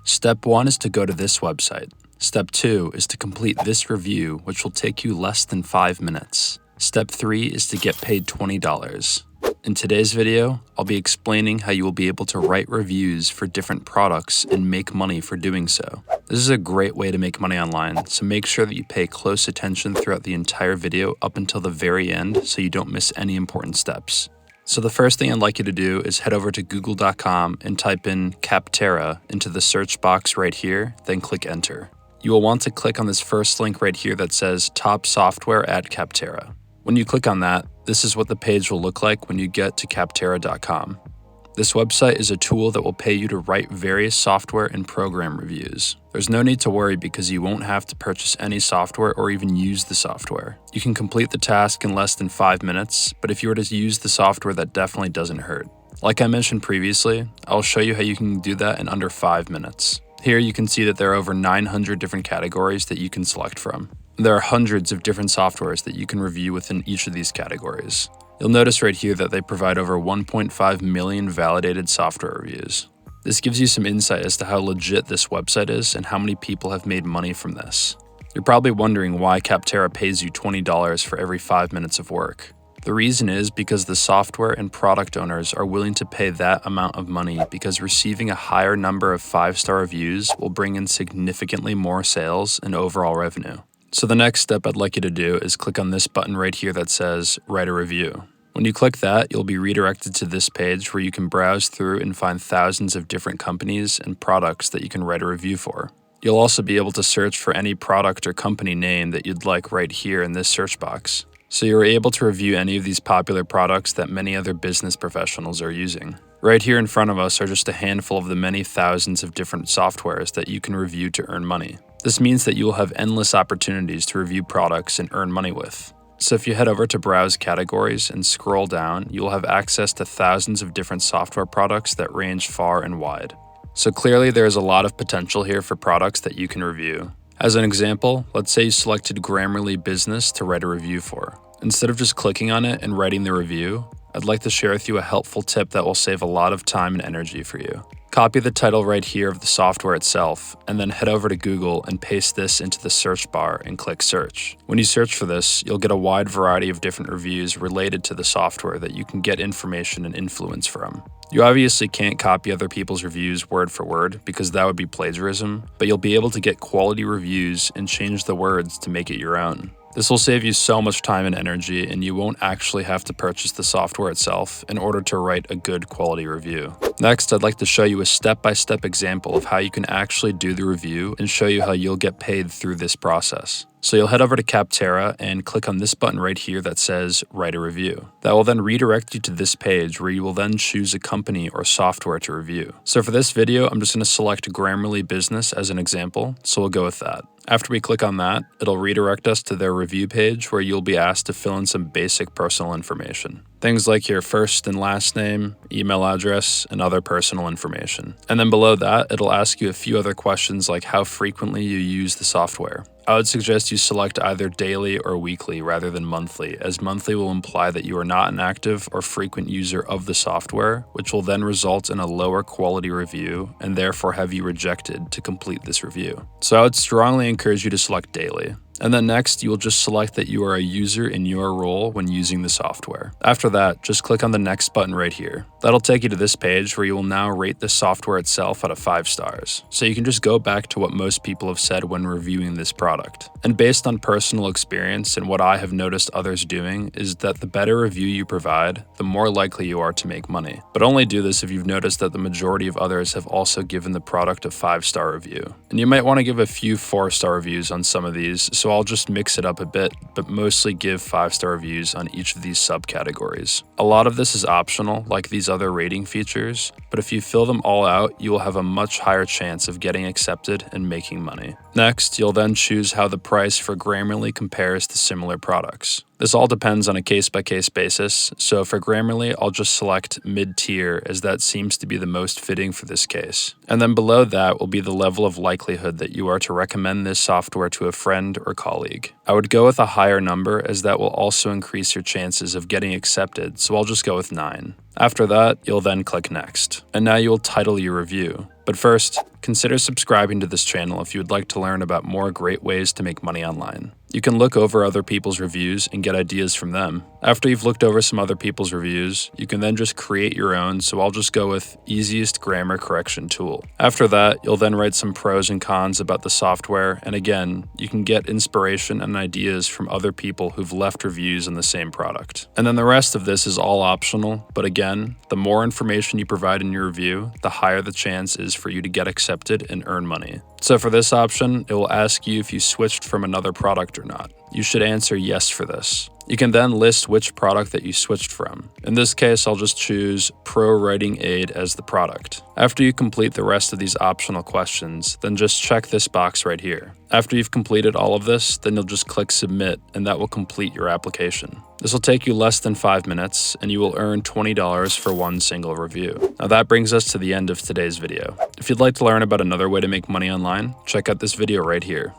Step 1 is to go to this website. Step 2 is to complete this review, which will take you less than 5 minutes. Step 3 is to get paid $20. In today's video, I'll be explaining how you will be able to write reviews for different products and make money for doing so. This is a great way to make money online, so make sure that you pay close attention throughout the entire video up until the very end so you don't miss any important steps. So the first thing I'd like you to do is head over to google.com and type in Capterra into the search box right here, then click enter. You will want to click on this first link right here that says Top Software at Capterra. When you click on that, this is what the page will look like when you get to capterra.com. This website is a tool that will pay you to write various software and program reviews. There's no need to worry because you won't have to purchase any software or even use the software. You can complete the task in less than 5 minutes, but if you were to use the software, that definitely doesn't hurt. Like I mentioned previously, I'll show you how you can do that in under 5 minutes. Here you can see that there are over 900 different categories that you can select from. There are hundreds of different softwares that you can review within each of these categories. You'll notice right here that they provide over 1.5 million validated software reviews. This gives you some insight as to how legit this website is and how many people have made money from this. You're probably wondering why Capterra pays you $20 for every 5 minutes of work. The reason is because the software and product owners are willing to pay that amount of money because receiving a higher number of 5-star reviews will bring in significantly more sales and overall revenue. So the next step I'd like you to do is click on this button right here that says Write a Review. When you click that, you'll be redirected to this page where you can browse through and find thousands of different companies and products that you can write a review for. You'll also be able to search for any product or company name that you'd like right here in this search box. So you're able to review any of these popular products that many other business professionals are using. Right here in front of us are just a handful of the many thousands of different softwares that you can review to earn money. This means that you will have endless opportunities to review products and earn money with. So if you head over to Browse Categories and scroll down, you'll have access to thousands of different software products that range far and wide. So clearly there is a lot of potential here for products that you can review. As an example, let's say you selected Grammarly Business to write a review for. Instead of just clicking on it and writing the review, I'd like to share with you a helpful tip that will save a lot of time and energy for you. Copy the title right here of the software itself, and then head over to Google and paste this into the search bar and click search. When you search for this, you'll get a wide variety of different reviews related to the software that you can get information and influence from. You obviously can't copy other people's reviews word for word because that would be plagiarism, but you'll be able to get quality reviews and change the words to make it your own. This will save you so much time and energy, and you won't actually have to purchase the software itself in order to write a good quality review. Next, I'd like to show you a step-by-step example of how you can actually do the review and show you how you'll get paid through this process. So you'll head over to Capterra and click on this button right here that says Write a Review. That will then redirect you to this page where you will then choose a company or software to review. So for this video, I'm just going to select Grammarly Business as an example, so we'll go with that. After we click on that, it'll redirect us to their review page where you'll be asked to fill in some basic personal information. Things like your first and last name, email address, and other personal information. And then below that, it'll ask you a few other questions like how frequently you use the software. I would suggest you select either daily or weekly rather than monthly, as monthly will imply that you are not an active or frequent user of the software, which will then result in a lower quality review and therefore have you rejected to complete this review. So I would strongly encourage you to select daily. And then next, you will just select that you are a user in your role when using the software. After that, just click on the next button right here. That'll take you to this page where you will now rate the software itself out of 5 stars. So you can just go back to what most people have said when reviewing this product. And based on personal experience and what I have noticed others doing is that the better review you provide, the more likely you are to make money. But only do this if you've noticed that the majority of others have also given the product a 5-star review. And you might want to give a few 4-star reviews on some of these, so I'll just mix it up a bit, but mostly give 5-star reviews on each of these subcategories. A lot of this is optional, like these other rating features, but if you fill them all out, you will have a much higher chance of getting accepted and making money. Next, you'll then choose how the price for Grammarly compares to similar products. This all depends on a case-by-case basis, so for Grammarly, I'll just select mid-tier as that seems to be the most fitting for this case. And then below that will be the level of likelihood that you are to recommend this software to a friend or colleague. I would go with a higher number as that will also increase your chances of getting accepted, so I'll just go with 9. After that, you'll then click Next. And now you'll title your review. But first, consider subscribing to this channel if you would like to learn about more great ways to make money online. You can look over other people's reviews and get ideas from them. After you've looked over some other people's reviews, you can then just create your own, so I'll just go with easiest grammar correction tool. After that, you'll then write some pros and cons about the software, and again, you can get inspiration and ideas from other people who've left reviews on the same product. And then the rest of this is all optional, but again, the more information you provide in your review, the higher the chance is for you to get accepted and earn money. So for this option, it will ask you if you switched from another product or not. You should answer yes for this. You can then list which product that you switched from. In this case, I'll just choose Pro Writing Aid as the product. After you complete the rest of these optional questions, then just check this box right here. After you've completed all of this, then you'll just click Submit, and that will complete your application. This will take you less than 5 minutes, and you will earn $20 for one single review. Now that brings us to the end of today's video. If you'd like to learn about another way to make money online, check out this video right here.